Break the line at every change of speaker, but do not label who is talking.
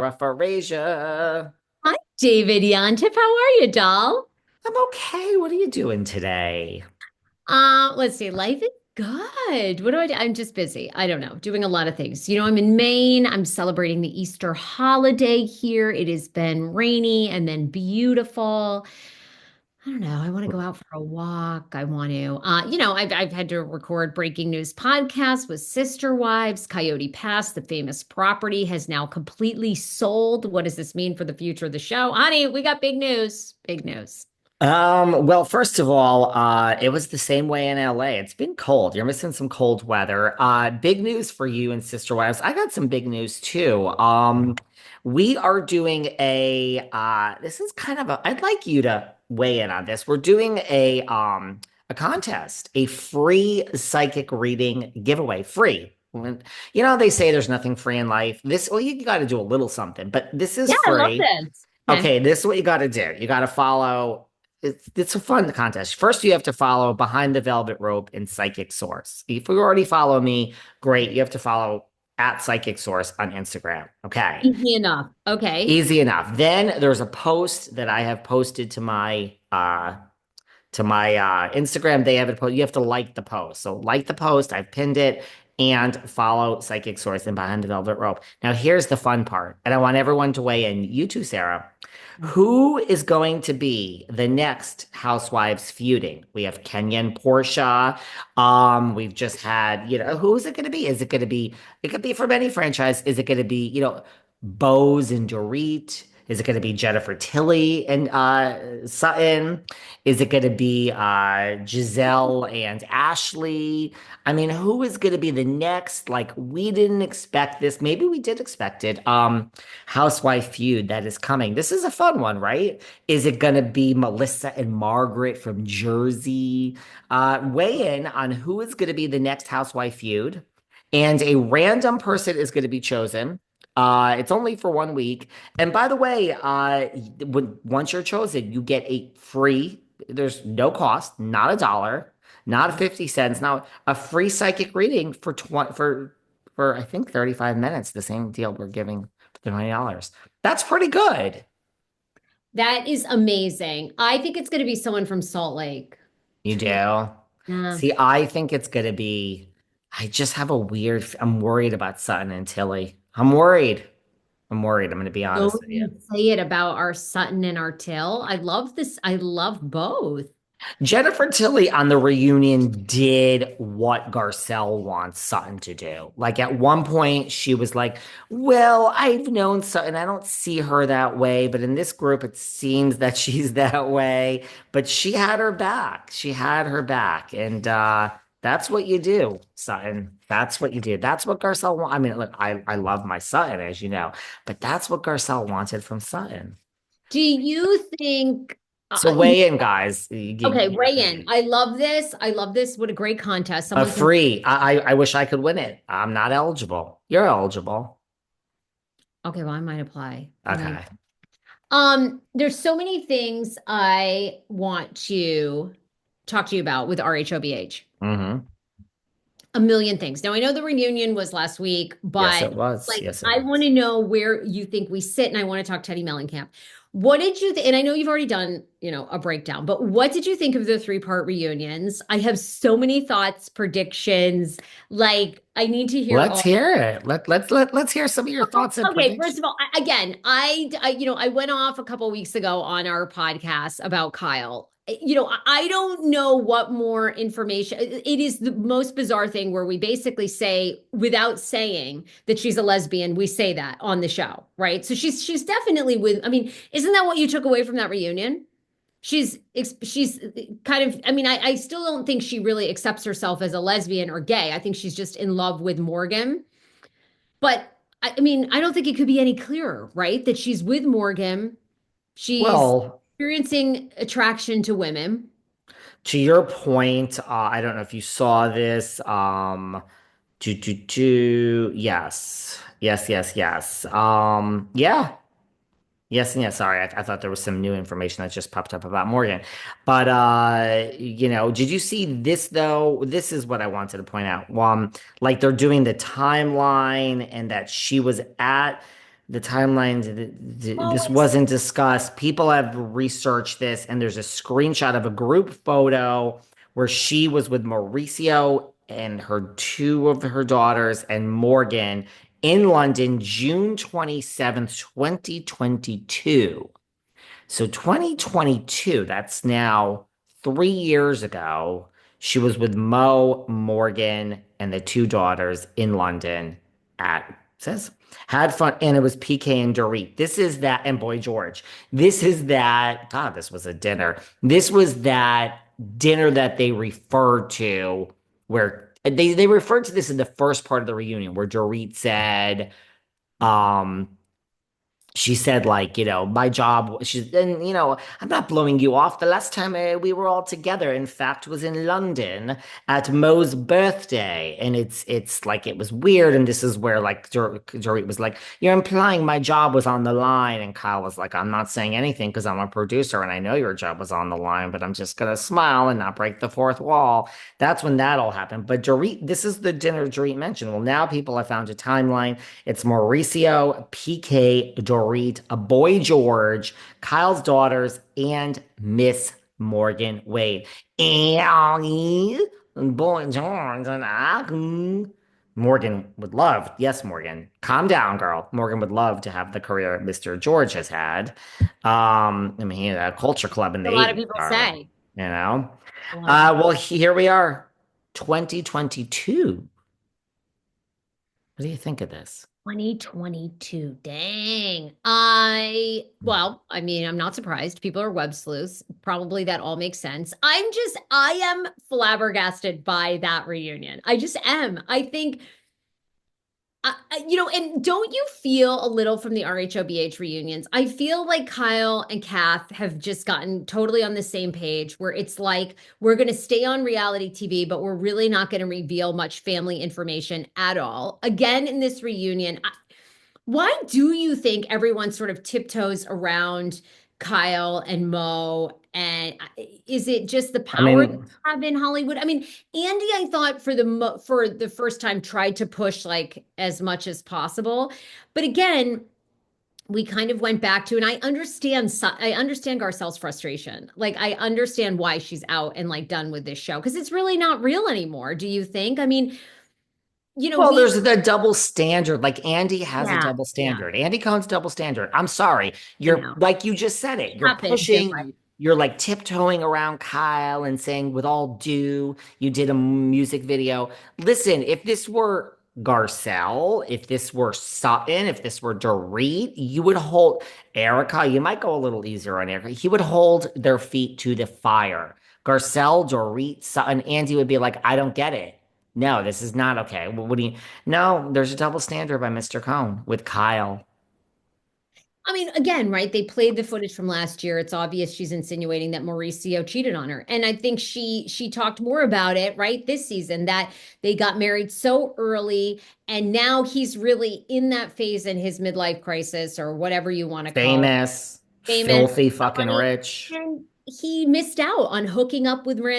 Raffarasia.
Hi, David Yontef. How are you, doll?
I'm okay. What are you doing today?
Let's see. Life is good. What do I do? I'm just busy. I don't know, doing a lot of things. I'm in Maine. I'm celebrating the Easter holiday here. It has been rainy and then beautiful. I don't know. I want to go out for a walk. I want to, I've had to record breaking news podcasts with Sister Wives. Coyote Pass, the famous property, has now completely sold. What does this mean for the future of the show? Honey, we got big news. Big news.
Well, first of all, it was the same way in LA. It's been cold. You're missing some cold weather. Big news for you and Sister Wives. I got some big news too. We are doing this is kind of I'd like you to weigh in on this. We're doing a contest, a free psychic reading giveaway, free. They say there's nothing free in life. Well, you got to do a little something, but this is
Yeah, I love
free.
this. Okay.
Okay, this is what you got to do. You got to follow. It's a fun contest. First, you have to follow Behind the Velvet Rope and Psychic Source. If you already follow me, great. You have to follow at Psychic Source on Instagram. Okay,
Easy enough. Okay.
easy enough. Then there's a post that I have posted to my Instagram. They have it posted. You have to like the post. So like the post. I've pinned it and follow Psychic Source and Behind the Velvet Rope. Now here's the fun part, and I want everyone to weigh in. You too, Sarah. Who is going to be the next Housewives feuding? We have Kenya and Portia. We've just had, who is it going to be? Is it going to be? It could be from any franchise. Is it going to be, Bose and Dorit? Is it going to be Jennifer Tilly and Sutton? Is it going to be Giselle and Ashley? I mean, who is going to be the next? Like, we didn't expect this. Maybe we did expect it. Housewife feud that is coming. This is a fun one, right? Is it going to be Melissa and Margaret from Jersey? Weigh in on who is going to be the next Housewife feud. And a random person is going to be chosen. It's only for 1 week. And by the way, once you're chosen, you get a free, there's no cost, not a dollar, not 50 cents, now a free psychic reading for 20 for I think 35 minutes, the same deal we're giving for the $20. That's pretty good.
That is amazing. I think it's going to be someone from Salt Lake.
You do.
Yeah.
See, I think it's gonna be, I just have a I'm worried about Sutton and Tilly. I'm worried. I'm worried. I'm gonna be honest
Don't
with you.
you say it about our Sutton and our Till. I love this. I love both.
Jennifer Tilly on the reunion did what Garcelle wants Sutton to do. Like at one point, she was like, well, I've known Sutton. I don't see her that way. But in this group, it seems that she's that way. But she had her back. She had her back. And that's what you do, Sutton. That's what you do. That's what Garcelle I mean, look, I love my Sutton, as you know, but that's what Garcelle wanted from Sutton.
Do you think,
So weigh in, guys. You
okay,
give your
weigh in.
opinion.
I love this. I love this. What a great contest.
A
Someone from,
free. I wish I could win it. I'm not eligible. You're eligible.
okay, well, I might apply. I might.
Okay.
There's so many things I want to talk to you about with RHOBH.
Mm-hmm.
A million things. Now, I know the reunion was last week,
Yes,
but
it was.
like
Yes, it
I want
was.
to know where you think we sit, and I want to talk Teddy Mellencamp. What did you think? And I know you've already done, a breakdown, but what did you think of the three-part reunions? I have so many thoughts, predictions. Like, I need to hear
Let's
all.
hear it. Let's hear some of your thoughts and
Okay, first
predictions.
of all, again, I went off a couple weeks ago on our podcast about Kyle. I don't know what more information. It is the most bizarre thing where we basically say, without saying that she's a lesbian, we say that on the show, right? So she's definitely with. I mean, isn't that what you took away from that reunion? She's kind of. I mean, I still don't think she really accepts herself as a lesbian or gay. I think she's just in love with Morgan. But I mean, I don't think it could be any clearer, right? That she's with Morgan. She's
Well,
experiencing attraction to women.
to your point, I don't know if you saw this. Yes, yes, yes, yes. Yeah. Yes, and yes. Sorry, I thought there was some new information that just popped up about Morgan. But did you see this though? This is what I wanted to point out. Like they're doing the timeline and that she was at the timeline,
Oh,
this wasn't discussed. People have researched this, and there's a screenshot of a group photo where she was with Mauricio and her two of her daughters and Morgan in London, June 27th, 2022. So 2022, that's now 3 years ago. She was with Mo, Morgan, and the two daughters in London at says had fun, and it was PK and Dorit. This is that, and Boy George. This is that. God, this was a dinner. This was that dinner that they referred to, where they referred to this in the first part of the reunion, where Dorit said, um, she said like, my job, she's, and I'm not blowing you off. The last time we were all together, in fact, was in London at Mo's birthday. And it's like, it was weird. And this is where like Dorit was like, you're implying my job was on the line. And Kyle was like, I'm not saying anything because I'm a producer and I know your job was on the line, but I'm just gonna smile and not break the fourth wall. That's when that all happened. But Dorit, this is the dinner Dorit mentioned. Well, now people have found a timeline. It's Mauricio, PK, Dorit, a Boy George, Kyle's daughters, and Miss Morgan Wade. And Boy George and Morgan would love, yes, Morgan, calm down, girl. Morgan would love to have the career Mr. George has had. I mean, he had a culture club in the
a lot of
80s,
people
darling,
say.
you know?
A lot of people.
Well, here we are, 2022. What do you think of this?
2022. Dang. Well, I mean, I'm not surprised. People are web sleuths. Probably that all makes sense. I am flabbergasted by that reunion. I just am. I think, and don't you feel a little from the RHOBH reunions? I feel like Kyle and Kath have just gotten totally on the same page where it's like, we're going to stay on reality TV, but we're really not going to reveal much family information at all. Again, in this reunion, why do you think everyone sort of tiptoes around Kyle and Mo? And is it just the
I
power they
mean,
have in Hollywood? I mean, Andy, I thought for the first time tried to push like as much as possible, but again, we kind of went back to, and I understand Garcelle's frustration. Like, I understand why she's out and like done with this show because it's really not real anymore. Do you think? I mean,
well,
we,
there's the double standard. Like Andy has a
yeah,
double
yeah,
standard. Andy Cohen's double standard. I'm sorry.
I
You're
know.
like you just said it. You're
Happens in life.
pushing, you're like tiptoeing around Kyle and saying, with all due, you did a music video. Listen, if this were Garcelle, if this were Sutton, if this were Dorit, you would hold Erica. You might go a little easier on Erica. He would hold their feet to the fire. Garcelle, Dorit, Sutton, Andy would be like, I don't get it. No, this is not okay. What do you? No, there's a double standard by Mr. Cohn with Kyle.
I mean, again, right? They played the footage from last year. It's obvious she's insinuating that Mauricio cheated on her. And I think she talked more about it, right, this season that they got married so early and now he's really in that phase in his midlife crisis or whatever you want to call it.
Famous,
Famous,
filthy, fucking
money,
rich.
and he missed out on hooking up with Miranda